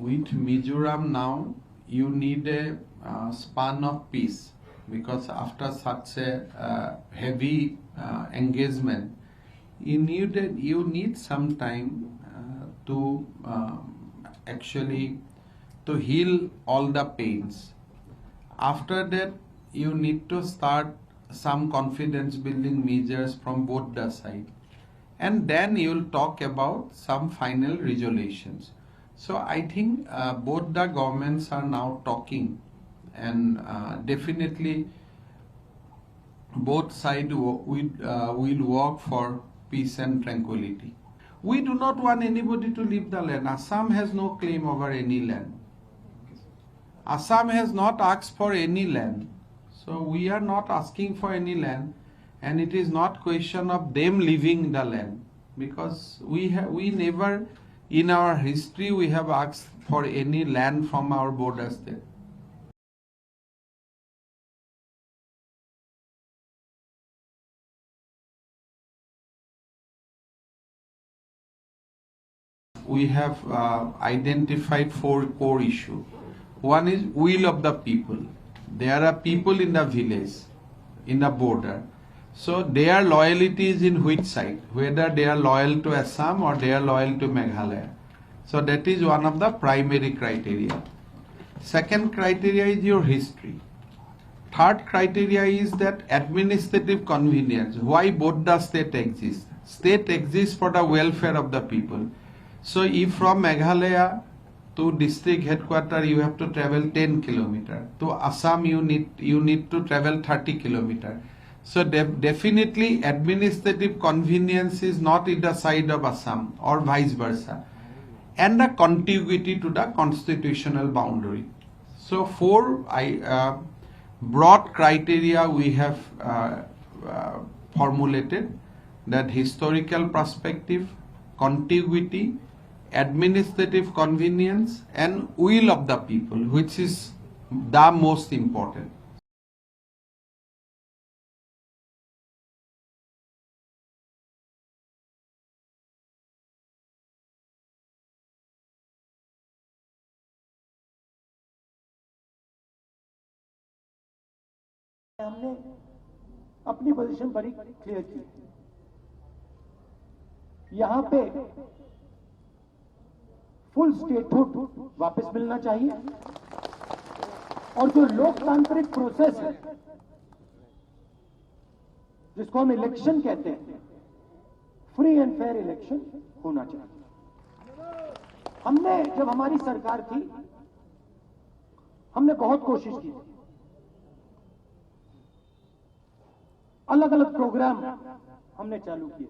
with Mizoram now, you need a span of peace, because after such a heavy engagement, you need some time to actually to heal all the pains. After that, you need to start some confidence building measures from both the side, and then you'll talk about some final resolutions. So I think both the governments are now talking, and definitely both sides will work for peace and tranquility. We do not want anybody to leave the land. Assam has no claim over any land. Assam has not asked for any land. So we are not asking for any land, and it is not question of them leaving the land, because we never in our history we have asked for any land from our border state. We have identified 4 core issues. One is will of the people. There are people in the village, in the border. So their loyalty is in which side? Whether they are loyal to Assam or they are loyal to Meghalaya. So that is one of the primary criteria. Second criteria is your history. Third criteria is that administrative convenience. Why both the state exist? State exists for the welfare of the people. So if from Meghalaya to district headquarters you have to travel 10 kilometers, to Assam you need to travel 30 kilometers. So definitely administrative convenience is not in the side of Assam or vice versa, and the contiguity to the constitutional boundary. So 4 broad criteria we have formulated, that historical perspective, contiguity, administrative convenience, and will of the people, which is the most important. हमने अपनी position बड़ी clear की। यहां पे full statehood वापस मिलना चाहिए, और जो लोकतांत्रिक प्रोसेस है जिसको हम इलेक्शन कहते हैं, फ्री एंड फेयर इलेक्शन होना चाहिए। हमने जब हमारी सरकार थी, हमने बहुत कोशिश की, अलग अलग प्रोग्राम हमने चालू किए,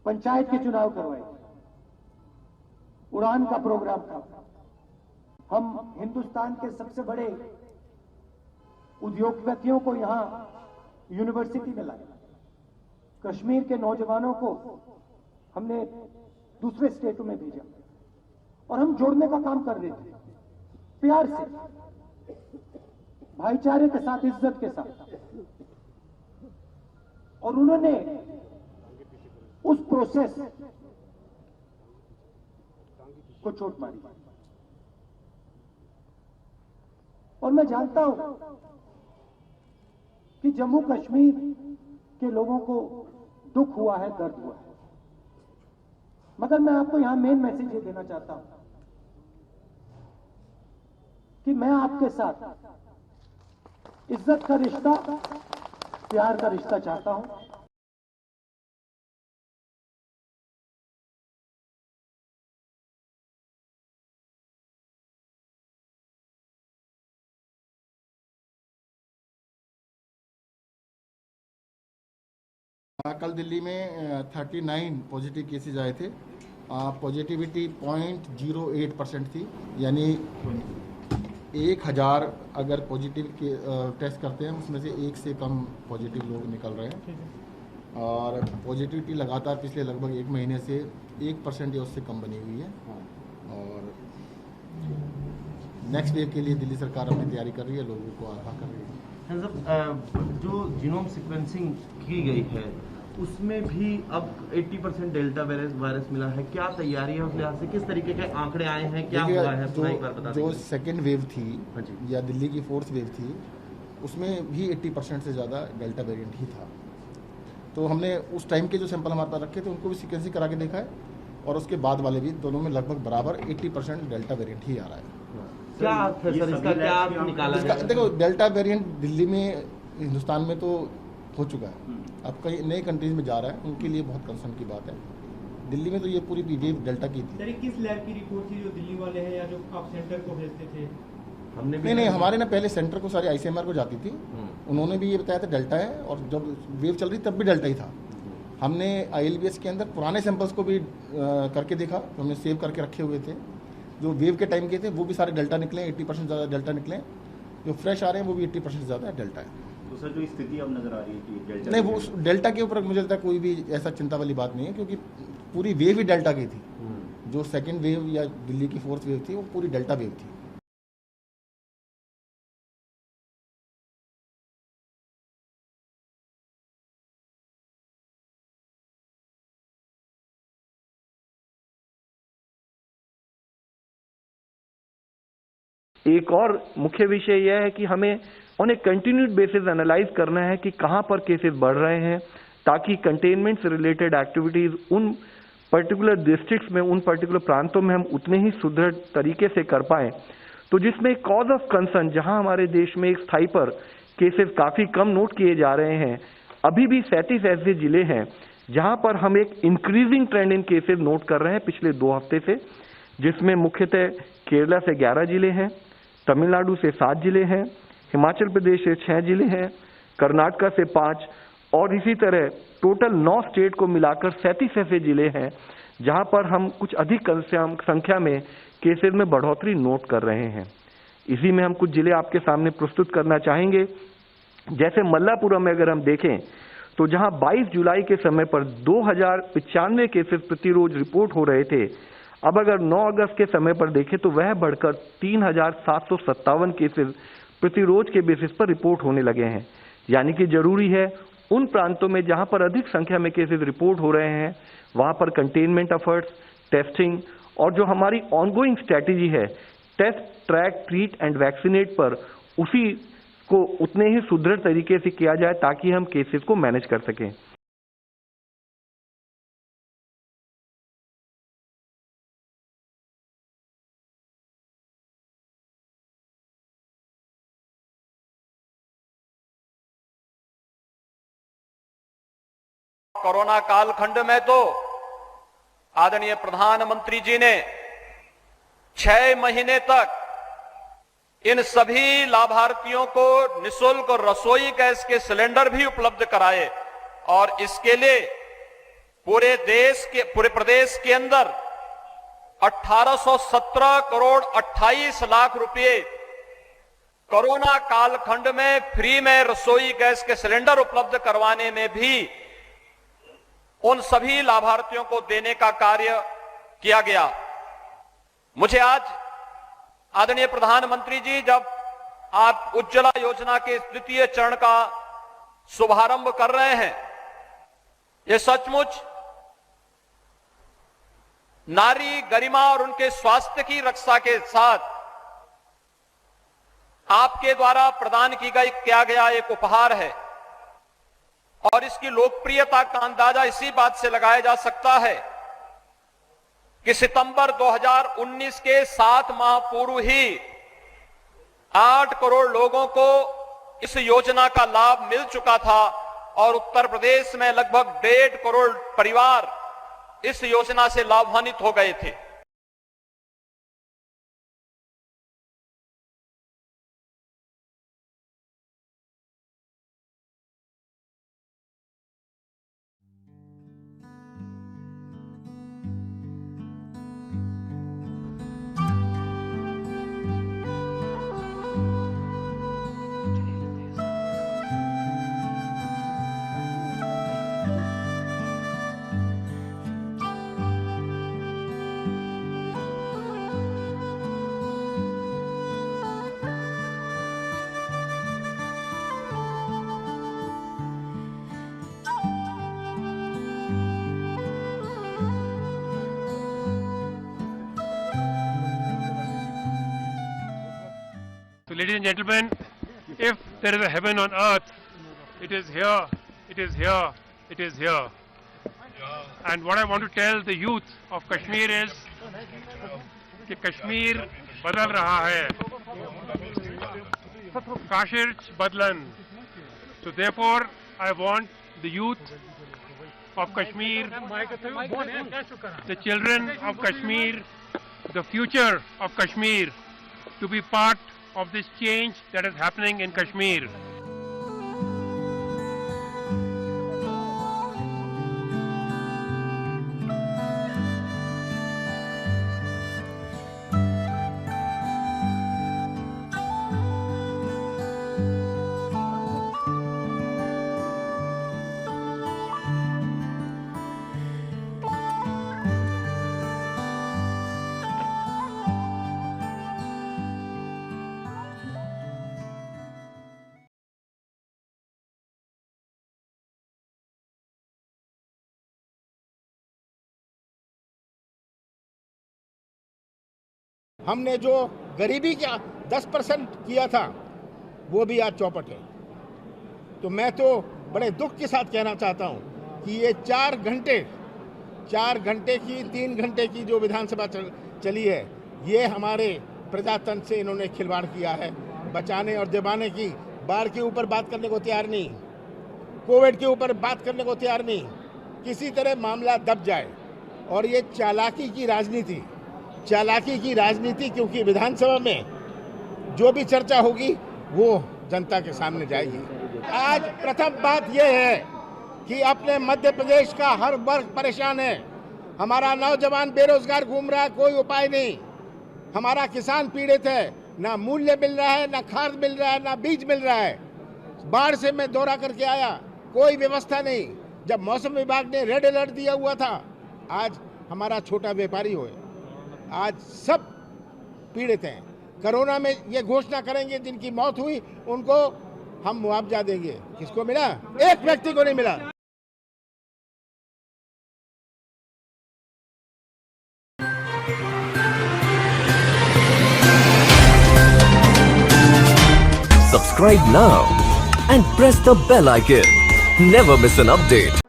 पंचायत के चुनाव करवाए, उड़ान का प्रोग्राम था, हम हिंदुस्तान के सबसे बड़े उद्योगपतियों को यहां यूनिवर्सिटी में लाए, कश्मीर के नौजवानों को हमने दूसरे स्टेटों में भेजा, और हम जोड़ने का काम कर रहे थे, प्यार से, भाईचारे के साथ, इज्जत के साथ। और उन्होंने उस प्रोसेस को चोट मारी, और मैं जानता हूं कि जम्मू कश्मीर के लोगों को दुख हुआ है, दर्द हुआ है, मगर मैं आपको यहां मेन मैसेज ये देना चाहता हूं कि मैं आपके साथ इज्जत का रिश्ता, प्यार का रिश्ता चाहता हूं। कल दिल्ली में 39 पॉजिटिव केसेज आए थे। पॉजिटिविटी 0.08% थी, यानी 1000 अगर पॉजिटिव के टेस्ट करते हैं उसमें से 1 से कम पॉजिटिव लोग निकल रहे हैं, और पॉजिटिविटी लगातार पिछले लगभग 1 महीने से 1% या उससे कम बनी हुई है। और नेक्स्ट वेव के लिए दिल्ली सरकार अपनी तैयारी कर रही है, लोगों को आगाह कर रही है। जो जीनोम सीक्वेंसिंग की गई है उसमें भी अब 80% डेल्टा वायरस मिला है। क्या तैयारी है उस लिहाज से, किस तरीके के आंकड़े आए हैं, क्या देखिए, हुआ है, पूरा एक बार बता जो दीजिए। सेकेंड वेव थी हाँ जी। या दिल्ली की फोर्थ वेव थी, उसमें भी 80% से ज़्यादा डेल्टा वेरिएंट ही था। तो हमने उस टाइम के जो सैंपल हमारे पास रखे थे उनको भी सीक्वेंसिंग करा के देखा है, और उसके बाद वाले भी, दोनों में लगभग बराबर 80% डेल्टा वेरिएंट ही आ रहा है। क्या अर्थ है सर इसका, क्या अर्थ निकाला इसका है? देखो, डेल्टा वेरिएंट दिल्ली में, हिंदुस्तान में तो हो चुका है, अब कई नई कंट्रीज में जा रहा है, उनके लिए बहुत कंसर्न की बात है। दिल्ली में तो ये पूरी वेव डेल्टा की थी। सर, किस लैब की रिपोर्ट थी जो दिल्ली वाले हैं या जो आप सेंटर को भेजते थे? हमने भी नहीं, हमारे ना पहले सेंटर को सारी आईसीएमआर को जाती थी, उन्होंने भी ये बताया था डेल्टा है, और जब वेव चल रही तब भी डेल्टा ही था। हमने आईएलबीएस के अंदर पुराने सैंपल्स को भी करके देखा, तो हमने सेव करके रखे हुए थे, जो वेव के टाइम के थे वो भी सारे डेल्टा निकले, 80% ज़्यादा डेल्टा निकले। जो फ्रेश आ रहे हैं वो भी 80% ज़्यादा डेल्टा है। तो सर, जो स्थिति अब नजर आ रही है कि डेल्टा नहीं, वो उस डेल्टा के ऊपर मुझे लगता है कोई भी ऐसा चिंता वाली बात नहीं है, क्योंकि पूरी वेव ही डेल्टा की थी। जो सेकेंड वेव या दिल्ली की फोर्थ वेव थी वो पूरी डेल्टा वेव थी। एक और मुख्य विषय यह है कि हमें on A continued basis analyse करना है कि कहां पर केसेस बढ़ रहे हैं, ताकि कंटेनमेंट से रिलेटेड एक्टिविटीज उन पर्टिकुलर डिस्ट्रिक्ट्स में, उन पर्टिकुलर प्रांतों में हम उतने ही सुदृढ़ तरीके से कर पाएं। तो जिसमें कॉज ऑफ कंसर्न, जहां हमारे देश में एक स्थाई पर केसेस काफी कम नोट किए जा रहे हैं, अभी भी 37 ऐसे जिले हैं जहां पर हम एक इंक्रीजिंग ट्रेंड इन केसेस नोट कर रहे हैं पिछले 2 हफ्ते से, जिसमें मुख्यतः केरला से 11 जिले हैं, तमिलनाडु से 7 जिले हैं, हिमाचल प्रदेश से 6 जिले हैं, कर्नाटका से 5, और इसी तरह टोटल 9 स्टेट को मिलाकर 37 ऐसे जिले हैं जहां पर हम कुछ अधिक संख्या में केसेस में बढ़ोतरी नोट कर रहे हैं। इसी में हम कुछ जिले आपके सामने प्रस्तुत करना चाहेंगे। जैसे मल्लापुरम में अगर हम देखें तो जहां 22 जुलाई के समय पर 2095 केसेस प्रतिरोज रिपोर्ट हो रहे थे, अब अगर 9 अगस्त के समय पर देखें तो वह बढ़कर 3757 केसेस प्रतिरोज के बेसिस पर रिपोर्ट होने लगे हैं। यानी कि जरूरी है उन प्रांतों में जहां पर अधिक संख्या में केसेस रिपोर्ट हो रहे हैं, वहां पर कंटेनमेंट एफर्ट्स, टेस्टिंग और जो हमारी ऑनगोइंग स्ट्रैटेजी है, test, track, treat and vaccinate पर, उसी को उतने ही सुदृढ़ तरीके से किया जाए ताकि हम केसेस को मैनेज कर सकें। कोरोना कालखंड में तो आदरणीय प्रधानमंत्री जी ने 6 महीने तक इन सभी लाभार्थियों को निःशुल्क रसोई गैस के सिलेंडर भी उपलब्ध कराए, और इसके लिए पूरे प्रदेश के अंदर 1817 करोड़ 28 लाख रुपए कोरोना कालखंड में फ्री में रसोई गैस के सिलेंडर उपलब्ध करवाने में भी उन सभी लाभार्थियों को देने का कार्य किया गया। मुझे आज आदरणीय प्रधानमंत्री जी, जब आप उज्ज्वला योजना के द्वितीय चरण का शुभारंभ कर रहे हैं, ये सचमुच नारी गरिमा और उनके स्वास्थ्य की रक्षा के साथ आपके द्वारा प्रदान किया गया एक उपहार है, और इसकी लोकप्रियता का अंदाजा इसी बात से लगाया जा सकता है कि सितंबर 2019 के 7 माह पूर्व ही 8 करोड़ लोगों को इस योजना का लाभ मिल चुका था, और उत्तर प्रदेश में लगभग 1.5 करोड़ परिवार इस योजना से लाभान्वित हो गए थे। ladies and gentlemen, if there is a heaven on earth, it is here, it is here, it is here. And what I want to tell the youth of Kashmir is कि कश्मीर बदल रहा है, Kashish बदलन. So therefore, I want the youth of Kashmir, the children of Kashmir, the future of Kashmir, to be part of this change that is happening in Kashmir. हमने जो गरीबी का 10% किया था वो भी आज चौपट है. तो मैं तो बड़े दुख के साथ कहना चाहता हूं कि ये 4 घंटे की 3 घंटे की जो विधानसभा चली है, ये हमारे प्रजातंत्र से इन्होंने खिलवाड़ किया है. बचाने और दबाने की, बाढ़ के ऊपर बात करने को तैयार नहीं, कोविड के ऊपर बात करने को तैयार नहीं, किसी तरह मामला दब जाए. और ये चालाकी की राजनीति, क्योंकि विधानसभा में जो भी चर्चा होगी वो जनता के सामने जाएगी. आज प्रथम बात यह है कि अपने मध्य प्रदेश का हर वर्ग परेशान है. हमारा नौजवान बेरोजगार घूम रहा है, कोई उपाय नहीं. हमारा किसान पीड़ित है, ना मूल्य मिल रहा है, ना खाद मिल रहा है, ना बीज मिल रहा है. बाढ़ से मैं दौरा करके आया, कोई व्यवस्था नहीं. जब मौसम विभाग ने रेड अलर्ट दिया हुआ था, आज हमारा छोटा व्यापारी हो, आज सब पीड़ित हैं. कोरोना में ये घोषणा करेंगे जिनकी मौत हुई उनको हम मुआवजा देंगे. किसको मिला? एक व्यक्ति को नहीं मिला. Subscribe now and press the bell icon. Never miss an update.